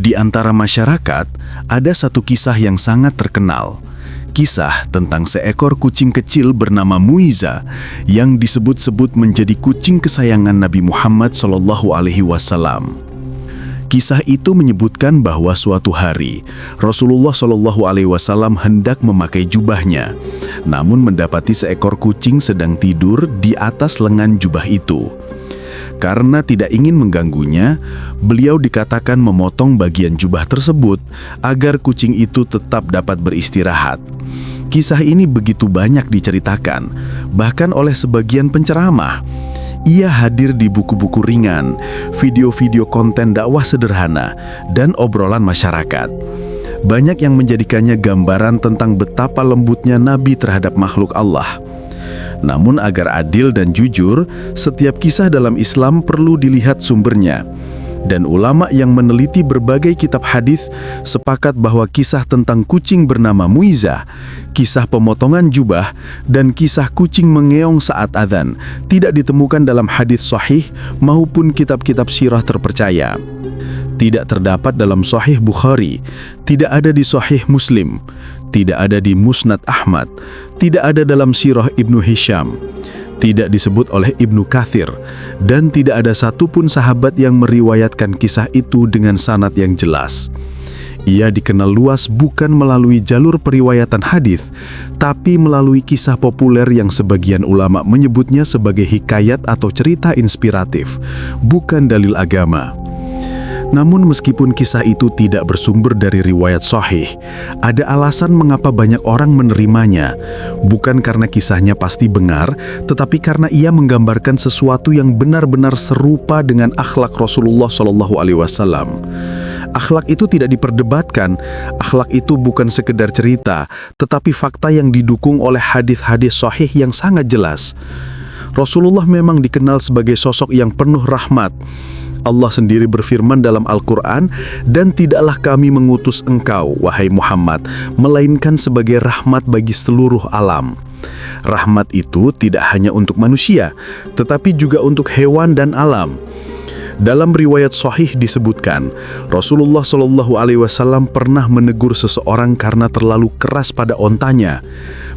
Di antara masyarakat, ada satu kisah yang sangat terkenal. Kisah tentang seekor kucing kecil bernama Muiza yang disebut-sebut menjadi kucing kesayangan Nabi Muhammad SAW. Kisah itu menyebutkan bahwa suatu hari Rasulullah SAW hendak memakai jubahnya, namun mendapati seekor kucing sedang tidur di atas lengan jubah itu. Karena tidak ingin mengganggunya, beliau dikatakan memotong bagian jubah tersebut agar kucing itu tetap dapat beristirahat. Kisah ini begitu banyak diceritakan, bahkan oleh sebagian penceramah. Ia hadir di buku-buku ringan, video-video konten dakwah sederhana, dan obrolan masyarakat. Banyak yang menjadikannya gambaran tentang betapa lembutnya Nabi terhadap makhluk Allah. Namun agar adil dan jujur, setiap kisah dalam Islam perlu dilihat sumbernya. Dan ulama yang meneliti berbagai kitab hadis sepakat bahwa kisah tentang kucing bernama Muiza, kisah pemotongan jubah, dan kisah kucing mengeong saat adzan tidak ditemukan dalam hadis sahih maupun kitab-kitab sirah terpercaya. Tidak terdapat dalam Sahih Bukhari, tidak ada di Sahih Muslim, tidak ada di Musnad Ahmad, tidak ada dalam Sirah Ibnu Hisham, tidak disebut oleh Ibnu Katsir, dan tidak ada satupun sahabat yang meriwayatkan kisah itu dengan sanad yang jelas. Ia dikenal luas bukan melalui jalur periwayatan hadis, tapi melalui kisah populer yang sebagian ulama menyebutnya sebagai hikayat atau cerita inspiratif, bukan dalil agama. Namun meskipun kisah itu tidak bersumber dari riwayat sahih, ada alasan mengapa banyak orang menerimanya. Bukan karena kisahnya pasti benar, tetapi karena ia menggambarkan sesuatu yang benar-benar serupa dengan akhlak Rasulullah SAW. Akhlak itu tidak diperdebatkan, akhlak itu bukan sekedar cerita, tetapi fakta yang didukung oleh hadis-hadis sahih yang sangat jelas. Rasulullah memang dikenal sebagai sosok yang penuh rahmat. Allah sendiri berfirman dalam Al-Quran, "Dan tidaklah kami mengutus engkau, wahai Muhammad, melainkan sebagai rahmat bagi seluruh alam." Rahmat itu tidak hanya untuk manusia, tetapi juga untuk hewan dan alam. Dalam riwayat sahih disebutkan, Rasulullah SAW pernah menegur seseorang karena terlalu keras pada ontanya.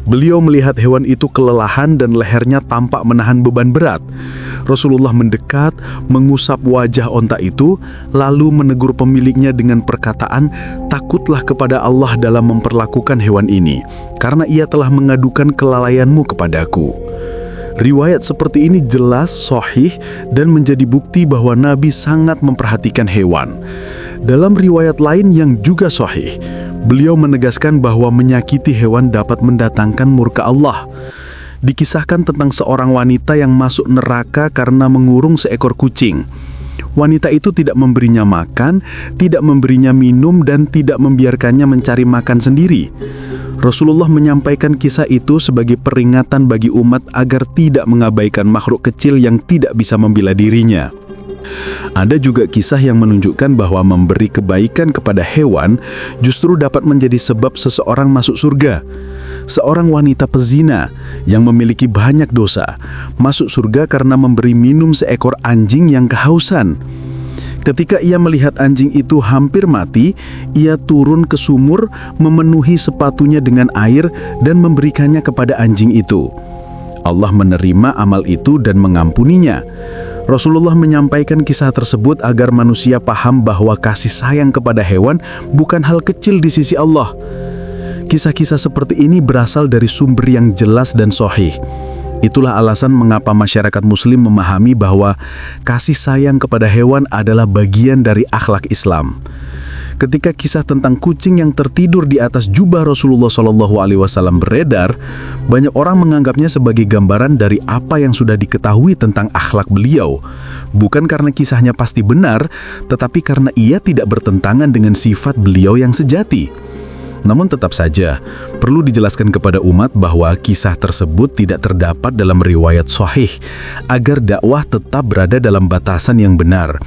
Beliau melihat hewan itu kelelahan dan lehernya tampak menahan beban berat. Rasulullah mendekat, mengusap wajah onta itu, lalu menegur pemiliknya dengan perkataan, "Takutlah kepada Allah dalam memperlakukan hewan ini, karena ia telah mengadukan kelalaianmu kepadaku." Riwayat seperti ini jelas sahih dan menjadi bukti bahwa Nabi sangat memperhatikan hewan. Dalam riwayat lain yang juga sahih, beliau menegaskan bahwa menyakiti hewan dapat mendatangkan murka Allah. Dikisahkan tentang seorang wanita yang masuk neraka karena mengurung seekor kucing. Wanita itu tidak memberinya makan, tidak memberinya minum, dan tidak membiarkannya mencari makan sendiri. Rasulullah menyampaikan kisah itu sebagai peringatan bagi umat agar tidak mengabaikan makhluk kecil yang tidak bisa membela dirinya. Ada juga kisah yang menunjukkan bahwa memberi kebaikan kepada hewan justru dapat menjadi sebab seseorang masuk surga. Seorang wanita pezina yang memiliki banyak dosa masuk surga karena memberi minum seekor anjing yang kehausan. Ketika ia melihat anjing itu hampir mati, ia turun ke sumur, memenuhi sepatunya dengan air dan memberikannya kepada anjing itu. Allah menerima amal itu dan mengampuninya. Rasulullah menyampaikan kisah tersebut agar manusia paham bahwa kasih sayang kepada hewan bukan hal kecil di sisi Allah. Kisah-kisah seperti ini berasal dari sumber yang jelas dan sahih. Itulah alasan mengapa masyarakat muslim memahami bahwa kasih sayang kepada hewan adalah bagian dari akhlak Islam. Ketika kisah tentang kucing yang tertidur di atas jubah Rasulullah SAW beredar, banyak orang menganggapnya sebagai gambaran dari apa yang sudah diketahui tentang akhlak beliau. Bukan karena kisahnya pasti benar, tetapi karena ia tidak bertentangan dengan sifat beliau yang sejati. Namun tetap saja, perlu dijelaskan kepada umat bahwa kisah tersebut tidak terdapat dalam riwayat sahih, agar dakwah tetap berada dalam batasan yang benar.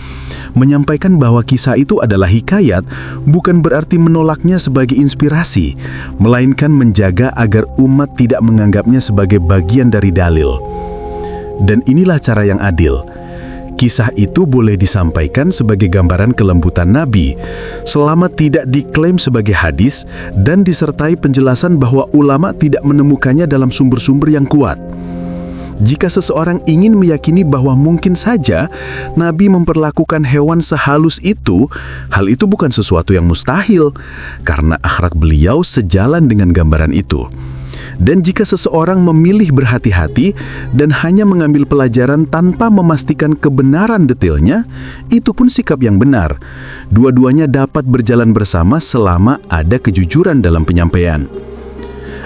Menyampaikan bahwa kisah itu adalah hikayat bukan berarti menolaknya sebagai inspirasi, melainkan menjaga agar umat tidak menganggapnya sebagai bagian dari dalil. Dan inilah cara yang adil. Kisah itu boleh disampaikan sebagai gambaran kelembutan Nabi, selama tidak diklaim sebagai hadis dan disertai penjelasan bahwa ulama tidak menemukannya dalam sumber-sumber yang kuat. Jika seseorang ingin meyakini bahwa mungkin saja Nabi memperlakukan hewan sehalus itu, hal itu bukan sesuatu yang mustahil, karena akhlak beliau sejalan dengan gambaran itu. Dan jika seseorang memilih berhati-hati dan hanya mengambil pelajaran tanpa memastikan kebenaran detailnya, itu pun sikap yang benar. Dua-duanya dapat berjalan bersama selama ada kejujuran dalam penyampaian.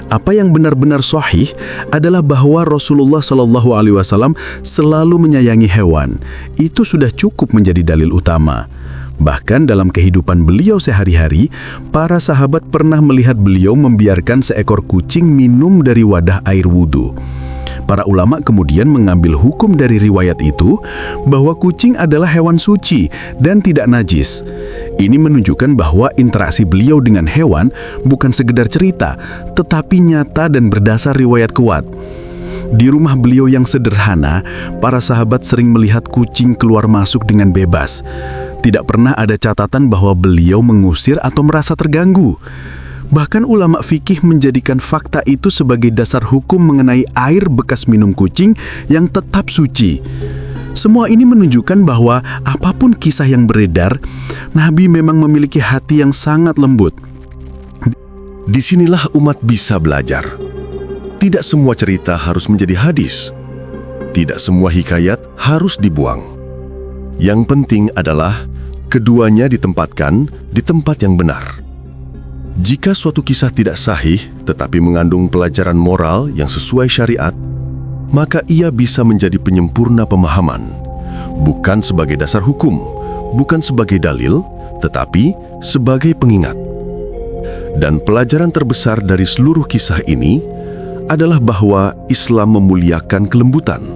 Apa yang benar-benar sahih adalah bahwa Rasulullah SAW selalu menyayangi hewan. Itu sudah cukup menjadi dalil utama. Bahkan dalam kehidupan beliau sehari-hari, para sahabat pernah melihat beliau membiarkan seekor kucing minum dari wadah air wudhu. Para ulama kemudian mengambil hukum dari riwayat itu bahwa kucing adalah hewan suci dan tidak najis. Ini menunjukkan bahwa interaksi beliau dengan hewan bukan sekedar cerita, tetapi nyata dan berdasar riwayat kuat. Di rumah beliau yang sederhana, para sahabat sering melihat kucing keluar masuk dengan bebas. Tidak pernah ada catatan bahwa beliau mengusir atau merasa terganggu. Bahkan ulama fikih menjadikan fakta itu sebagai dasar hukum mengenai air bekas minum kucing yang tetap suci. Semua ini menunjukkan bahwa apapun kisah yang beredar, Nabi memang memiliki hati yang sangat lembut. Disinilah umat bisa belajar. Tidak semua cerita harus menjadi hadis. Tidak semua hikayat harus dibuang. Yang penting adalah keduanya ditempatkan di tempat yang benar. Jika suatu kisah tidak sahih tetapi mengandung pelajaran moral yang sesuai syariat, maka ia bisa menjadi penyempurna pemahaman, bukan sebagai dasar hukum, bukan sebagai dalil, tetapi sebagai pengingat. Dan pelajaran terbesar dari seluruh kisah ini adalah bahwa Islam memuliakan kelembutan,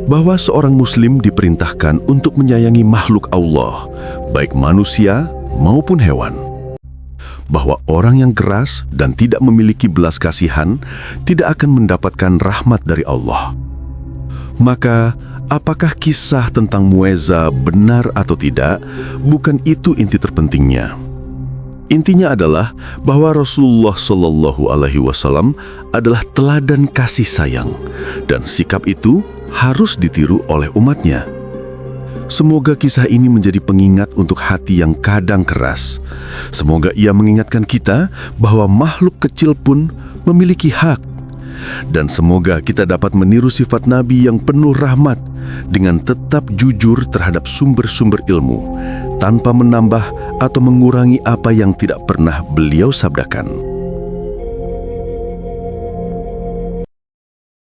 bahwa seorang muslim diperintahkan untuk menyayangi makhluk Allah, baik manusia maupun hewan. Bahwa orang yang keras dan tidak memiliki belas kasihan tidak akan mendapatkan rahmat dari Allah. Maka, apakah kisah tentang Muezza benar atau tidak, bukan itu inti terpentingnya. Intinya adalah bahwa Rasulullah SAW adalah teladan kasih sayang, dan sikap itu harus ditiru oleh umatnya. Semoga kisah ini menjadi pengingat untuk hati yang kadang keras. Semoga ia mengingatkan kita bahwa makhluk kecil pun memiliki hak. Dan semoga kita dapat meniru sifat Nabi yang penuh rahmat dengan tetap jujur terhadap sumber-sumber ilmu, tanpa menambah atau mengurangi apa yang tidak pernah beliau sabdakan.